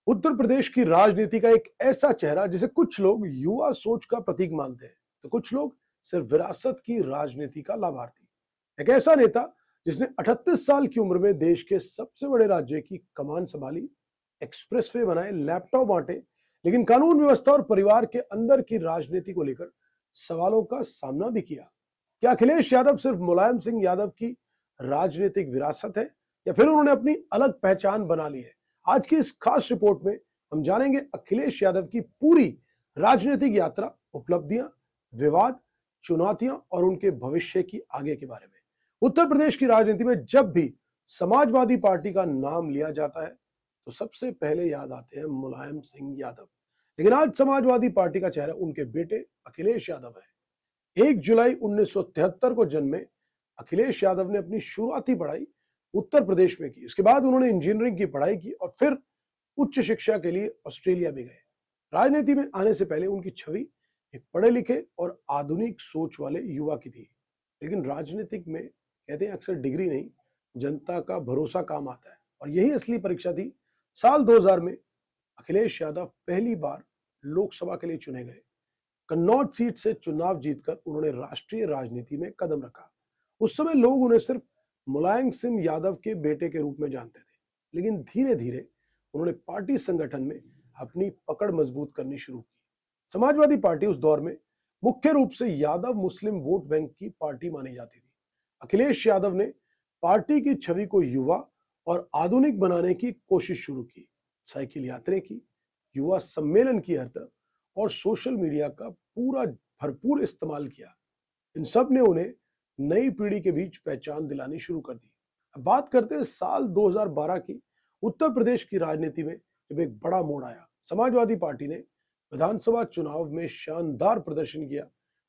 उत्तर प्रदेश की राजनीति का एक ऐसा चेहरा जिसे कुछ लोग युवा सोच का प्रतीक मानते हैं तो कुछ लोग सिर्फ विरासत की राजनीति का लाभार्थी। एक ऐसा नेता जिसने 38 साल की उम्र में देश के सबसे बड़े राज्य की कमान संभाली, एक्सप्रेसवे बनाए, लैपटॉप बांटे, लेकिन कानून व्यवस्था और परिवार के अंदर की राजनीति को लेकर सवालों का सामना भी किया। क्या अखिलेश यादव सिर्फ मुलायम सिंह यादव की राजनीतिक विरासत है या फिर उन्होंने अपनी अलग पहचान बना ली है? आज की इस खास रिपोर्ट में हम जानेंगे अखिलेश यादव की पूरी राजनीतिक यात्रा, उपलब्धियां, विवाद, चुनौतियां और उनके भविष्य की आगे के बारे में। उत्तर प्रदेश की राजनीति में जब भी समाजवादी पार्टी का नाम लिया जाता है तो सबसे पहले याद आते हैं मुलायम सिंह यादव। लेकिन आज समाजवादी पार्टी का चेहरा उनके बेटे अखिलेश यादव है। 1 जुलाई 1973 को जन्मे अखिलेश यादव ने अपनी शुरुआती पढ़ाई उत्तर प्रदेश में की। इसके बाद उन्होंने इंजीनियरिंग की पढ़ाई की और फिर उच्च शिक्षा के लिए ऑस्ट्रेलिया भी गए। राजनीति में आने से पहले उनकी छवि एक पढ़े लिखे और आधुनिक सोच वाले युवा की थी। लेकिन राजनीतिक में कहते हैं अक्सर डिग्री नहीं, जनता का भरोसा काम आता है और यही असली परीक्षा थी। साल 2000 में अखिलेश यादव पहली बार लोकसभा के लिए चुने गए। कन्नौज सीट से चुनाव जीतकर उन्होंने राष्ट्रीय राजनीति में कदम रखा। उस समय लोग उन्हें सिर्फ मुलायम सिंह यादव के बेटे के रूप में जानते थे, लेकिन धीरे धीरे उन्होंने पार्टी संगठन में अपनी पकड़ मजबूत करनी शुरू की। समाजवादी पार्टी उस दौर में मुख्य रूप से यादव मुस्लिम वोट बैंक की पार्टी मानी जाती थी। अखिलेश यादव ने पार्टी की छवि को युवा और आधुनिक बनाने की कोशिश शुरू की। साइकिल यात्रा की, युवा सम्मेलन की हर तरफ और सोशल मीडिया का पूरा भरपूर इस्तेमाल किया। इन सब ने उन्हें नई पीढ़ी के बीच पहचान दिलानी शुरू कर दी। अब बात करते हैं साल 2012 की। उत्तर प्रदेश की राजनीति में जब एक बड़ा मोड़ आया, समाजवादी पार्टी ने विधानसभा चुनाव में शानदार प्रदर्शन किया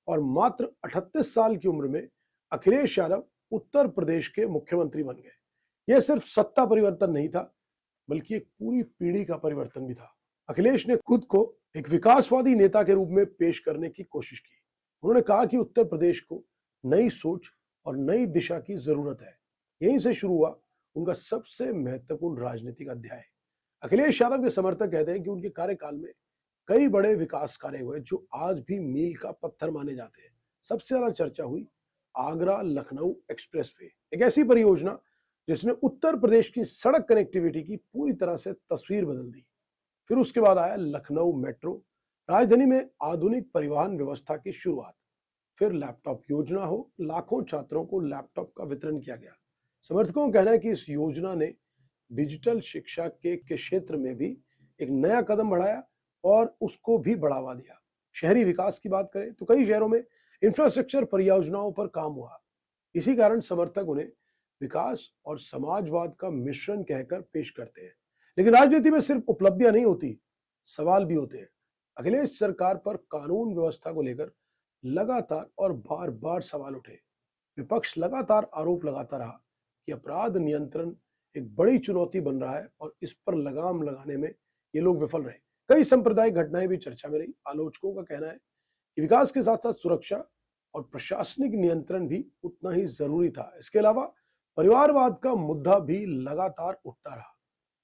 और मात्र 38 साल की उम्र में अखिलेश यादव उत्तर प्रदेश के मुख्यमंत्री बन गए। यह सिर्फ सत्ता परिवर्तन नहीं था, बल्कि एक पूरी पीढ़ी का परिवर्तन भी था। अखिलेश ने खुद को एक विकासवादी नेता के रूप में पेश करने की कोशिश की। उन्होंने कहा कि उत्तर प्रदेश को नई सोच और नई दिशा की जरूरत है। यहीं से शुरू हुआ उनका सबसे महत्वपूर्ण राजनीतिक अध्याय। अखिलेश यादव के समर्थक कहते हैं कि उनके कार्यकाल में कई बड़े विकास कार्य हुए जो आज भी मील का पत्थर माने जाते हैं। सबसे ज्यादा चर्चा हुई आगरा लखनऊ एक्सप्रेसवे, एक ऐसी परियोजना जिसने उत्तर प्रदेश की सड़क कनेक्टिविटी की पूरी तरह से तस्वीर बदल दी। फिर उसके बाद आया लखनऊ मेट्रो, राजधानी में आधुनिक परिवहन व्यवस्था की शुरुआत। फिर लैपटॉप योजना हो, लाखों छात्रों को लैपटॉप का वितरण किया गया। समर्थकों का कहना है कि इस योजना ने डिजिटल शिक्षा के क्षेत्र में भी एक नया कदम बढ़ाया और उसको भी बढ़ावा दिया। शहरी विकास की बात करें तो कई शहरों में इंफ्रास्ट्रक्चर परियोजनाओं पर काम हुआ। इसी कारण समर्थक उन्हें विकास और समाजवाद का मिश्रण कहकर पेश करते हैं। लेकिन राजनीति में सिर्फ उपलब्धियां नहीं होती, सवाल भी होते हैं। अखिलेश सरकार पर कानून व्यवस्था को लेकर लगातार और बार बार सवाल उठे। विपक्ष लगातार आरोप लगाता रहा कि अपराध नियंत्रण एक बड़ी चुनौती बन रहा है और इस पर लगाम लगाने में ये लोग विफल रहे। कई सांप्रदायिक घटनाएं भी चर्चा में रही। आलोचकों का कहना है कि विकास के साथ साथ सुरक्षा और प्रशासनिक नियंत्रण भी उतना ही जरूरी था। इसके अलावा परिवारवाद का मुद्दा भी लगातार उठता रहा।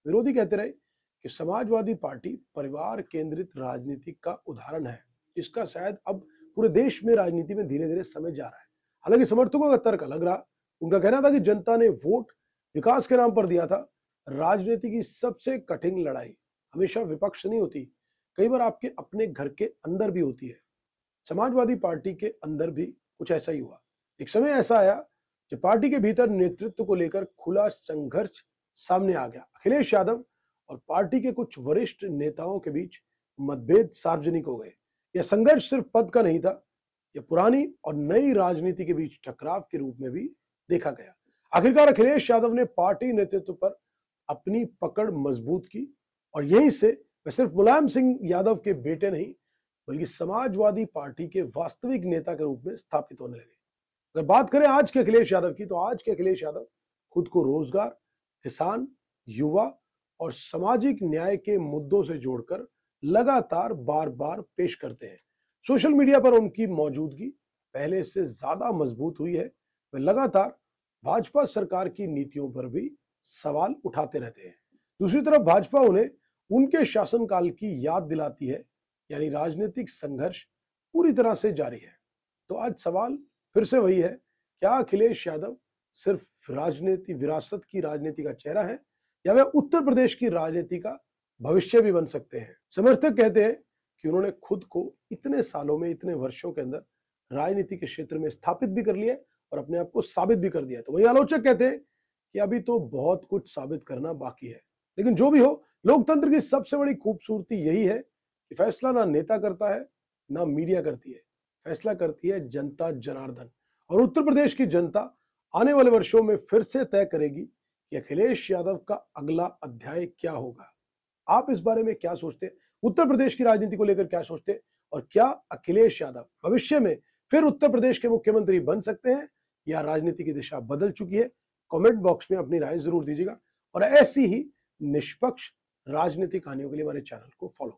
विरोधी कहते रहे कि समाजवादी पार्टी परिवार केंद्रित राजनीति का उदाहरण है, जिसका शायद अब पूरे देश में राजनीति में धीरे धीरे समझ जा रहा है। हालांकि समर्थकों का तर्क अलग रहा। उनका कहना था कि जनता ने वोट विकास के नाम पर दिया था। राजनीति की सबसे कठिन लड़ाई हमेशा विपक्ष नहीं होती, कई बार आपके अपने घर के अंदर भी होती है। समाजवादी पार्टी के अंदर भी कुछ ऐसा ही हुआ। एक समय ऐसा आया जब पार्टी के भीतर नेतृत्व को लेकर खुला संघर्ष सामने आ गया। अखिलेश यादव और पार्टी के कुछ वरिष्ठ नेताओं के बीच मतभेद सार्वजनिक हो गए। यह संघर्ष सिर्फ पद का नहीं था, यह पुरानी और नई राजनीति के बीच टकराव के रूप में भी देखा गया। आखिरकार अखिलेश यादव ने पार्टी नेतृत्व पर अपनी पकड़ मजबूत की और यहीं से वे सिर्फ मुलायम सिंह यादव के बेटे नहीं, बल्कि समाजवादी पार्टी के वास्तविक नेता के रूप में स्थापित होने लगे। अगर बात करें आज के अखिलेश यादव की, तो आज के अखिलेश यादव खुद को रोजगार, किसान, युवा और सामाजिक न्याय के मुद्दों से जोड़कर लगातार बार बार पेश करते हैं। सोशल मीडिया पर उनकी मौजूदगी पहले से ज्यादा मजबूत हुई है। वे लगातार भाजपा सरकार की नीतियों पर भी सवाल उठाते रहते हैं। दूसरी तरफ भाजपा उन्हें उनके शासनकाल की याद दिलाती है, यानी राजनीतिक संघर्ष पूरी तरह से जारी है। तो आज सवाल फिर से वही है, क्या अखिलेश यादव सिर्फ राजनीति विरासत की राजनीति का चेहरा है, या वे उत्तर प्रदेश की राजनीति का भविष्य भी बन सकते हैं? समर्थक कहते हैं कि उन्होंने खुद को इतने सालों में, इतने वर्षों के अंदर राजनीति के क्षेत्र में स्थापित भी कर लिया और अपने आप को साबित भी कर दिया। तो वही आलोचक कहते हैं कि अभी तो बहुत कुछ साबित करना बाकी है। लेकिन जो भी हो, लोकतंत्र की सबसे बड़ी खूबसूरती यही है कि फैसला ना नेता करता है, ना मीडिया करती है, फैसला करती है जनता जनार्दन। और उत्तर प्रदेश की जनता आने वाले वर्षों में फिर से तय करेगी कि अखिलेश यादव का अगला अध्याय क्या होगा। आप इस बारे में क्या सोचते हैं? उत्तर प्रदेश की राजनीति को लेकर क्या सोचते हैं? और क्या अखिलेश यादव भविष्य में फिर उत्तर प्रदेश के मुख्यमंत्री बन सकते हैं, या राजनीति की दिशा बदल चुकी है? कमेंट बॉक्स में अपनी राय जरूर दीजिएगा और ऐसी ही निष्पक्ष राजनीतिक कहानियों के लिए हमारे चैनल को फॉलो करें।